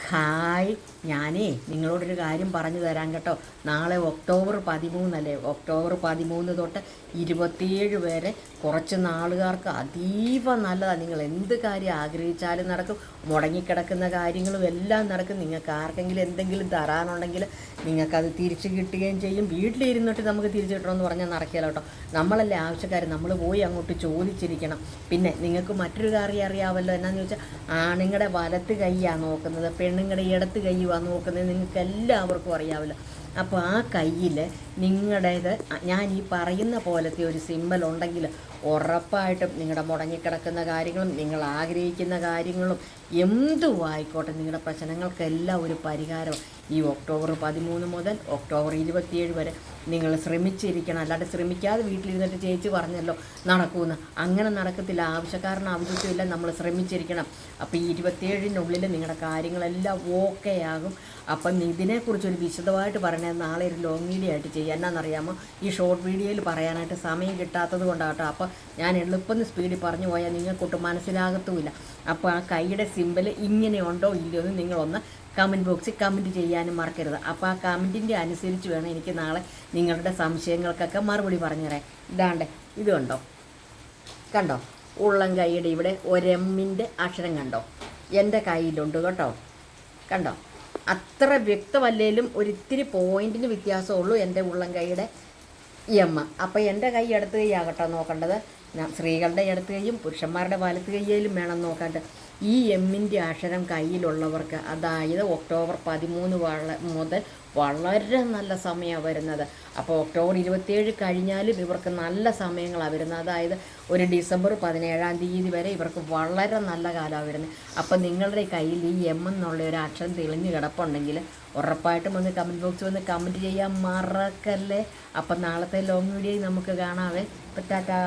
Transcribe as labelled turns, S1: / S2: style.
S1: Hi, ഞാനേ നിങ്ങളോടൊരു കാര്യം പറഞ്ഞു തരാം കേട്ടോ. നാളെ ഒക്ടോബർ 13 ഒക്ടോബർ 13 തൊട്ട് 27 വരെ കുറച്ച് നാളുകാർക്ക് അതീവ നല്ലതാണ്. നിങ്ങൾ എന്ത് കാര്യം ആഗ്രഹിച്ചാലും നടക്കും. മുടങ്ങിക്കിടക്കുന്ന കാര്യങ്ങളും എല്ലാം നടക്കും. നിങ്ങൾക്ക് ആർക്കെങ്കിലും എന്തെങ്കിലും തരാനുണ്ടെങ്കിൽ നിങ്ങൾക്കത് തിരിച്ച് കിട്ടുകയും ചെയ്യും. വീട്ടിലിരുന്നിട്ട് നമുക്ക് തിരിച്ചു കിട്ടണമെന്ന് പറഞ്ഞാൽ നടക്കില്ല കേട്ടോ. നമ്മളല്ലേ ആവശ്യക്കാർ, നമ്മൾ പോയി അങ്ങോട്ട് ചോദിച്ചിരിക്കണം. പിന്നെ നിങ്ങൾക്ക് മറ്റൊരു കാര്യം അറിയാമല്ലോ, എന്നാന്ന് ചോദിച്ചാൽ ആണുങ്ങളുടെ വലത്ത് കൈയാണ് നോക്കുന്നത്, പെണ്ണുങ്ങളുടെ ഇടത്ത് കൈയാണ് നോക്കുന്നത്. നിങ്ങൾക്ക് എല്ലാവർക്കും അറിയാമല്ലോ. അപ്പോൾ ആ കയ്യിൽ നിങ്ങളുടേത് ഞാൻ ഈ പറയുന്ന പോലത്തെ ഒരു സിമ്പൽ ഉണ്ടെങ്കിൽ ഉറപ്പായിട്ടും നിങ്ങളുടെ മുടങ്ങിക്കിടക്കുന്ന കാര്യങ്ങളും നിങ്ങൾ ആഗ്രഹിക്കുന്ന കാര്യങ്ങളും എന്തുമായിക്കോട്ടെ, നിങ്ങളുടെ പ്രശ്നങ്ങൾക്കെല്ലാം ഒരു പരിഹാരം ഈ ഒക്ടോബർ 13 മുതൽ ഒക്ടോബർ 27 വരെ നിങ്ങൾ ശ്രമിച്ചിരിക്കണം. അല്ലാണ്ട് ശ്രമിക്കാതെ വീട്ടിലിരുന്നിട്ട് ചേച്ചി പറഞ്ഞല്ലോ നടക്കുമെന്ന്, അങ്ങനെ നടക്കത്തില്ല. ആവശ്യക്കാരന് ആവശ്യമില്ല, നമ്മൾ ശ്രമിച്ചിരിക്കണം. അപ്പോൾ ഈ 27-നുള്ളിൽ നിങ്ങളുടെ കാര്യങ്ങളെല്ലാം ഓക്കെ ആകും. അപ്പം ഇതിനെക്കുറിച്ചൊരു വിശദമായിട്ട് പറയണത് നാളെ ഒരു ലോങ് വീഡിയോ ആയിട്ട് ചെയ്യാം. എന്നാണെന്നറിയാമോ, ഈ ഷോർട്ട് വീഡിയോയിൽ പറയാനായിട്ട് സമയം കിട്ടാത്തത് കൊണ്ടാട്ടോ. അപ്പോൾ ഞാൻ എളുപ്പം സ്പീഡിൽ പറഞ്ഞു പോയാൽ നിങ്ങൾക്കൊട്ട് മനസ്സിലാകത്തുമില്ല. അപ്പോൾ ആ കൈയുടെ സിമ്പൽ ഇങ്ങനെ ഉണ്ടോ ഇല്ലയോ എന്ന് നിങ്ങളൊന്ന് കമൻറ്റ് ബോക്സിൽ കമൻറ്റ് ചെയ്യാനും മറക്കരുത്. അപ്പോൾ ആ കമൻറ്റിൻ്റെ അനുസരിച്ച് വേണം എനിക്ക് നാളെ നിങ്ങളുടെ സംശയങ്ങൾക്കൊക്കെ മറുപടി പറഞ്ഞു തരാം. ഇതാണ്ട് ഇത് കണ്ടോ ഉള്ളം കൈയുടെ ഇവിടെ ഒരെമ്മിൻ്റെ അക്ഷരം കണ്ടോ, എൻ്റെ കയ്യിലുണ്ട് കേട്ടോ. കണ്ടോ, അത്ര വ്യക്തമല്ലേലും ഒരിത്തിരി പോയിൻറ്റിന് വ്യത്യാസമുള്ളൂ എൻ്റെ ഉള്ളം കൈയുടെ എമ്മ. അപ്പോൾ എൻ്റെ കൈ ഇടത്ത് കൈ ആകട്ടോ നോക്കേണ്ടത്. സ്ത്രീകളുടെ ഇടത്ത് കൈയും പുരുഷന്മാരുടെ വലത്ത് കൈയിലും വേണം നോക്കാണ്ട്. ഈ എമ്മിൻ്റെ അക്ഷരം കയ്യിലുള്ളവർക്ക്, അതായത് ഒക്ടോബർ 13 മുതൽ വളരെ നല്ല സമയമാണ് വരുന്നത്. അപ്പോൾ ഒക്ടോബർ 27 കഴിഞ്ഞാലും ഇവർക്ക് നല്ല സമയങ്ങളാണ് വരുന്നത്. അതായത് ഒരു ഡിസംബർ 17 വരെ ഇവർക്ക് വളരെ നല്ല കാലമാണ് വരുന്നത്. അപ്പോൾ നിങ്ങളുടെ കയ്യിൽ ഈ എം എന്നുള്ള ഒരു അക്ഷരം തെളിഞ്ഞ് കിടപ്പുണ്ടെങ്കിൽ ഉറപ്പായിട്ടും ഒന്ന് കമൻറ്റ് ബോക്സിൽ വന്ന് കമൻറ്റ് ചെയ്യാൻ മറക്കല്ലേ. അപ്പം നാളത്തെ ലോങ് വീഡിയോയിൽ നമുക്ക് കാണാവേ. ടാറ്റാ.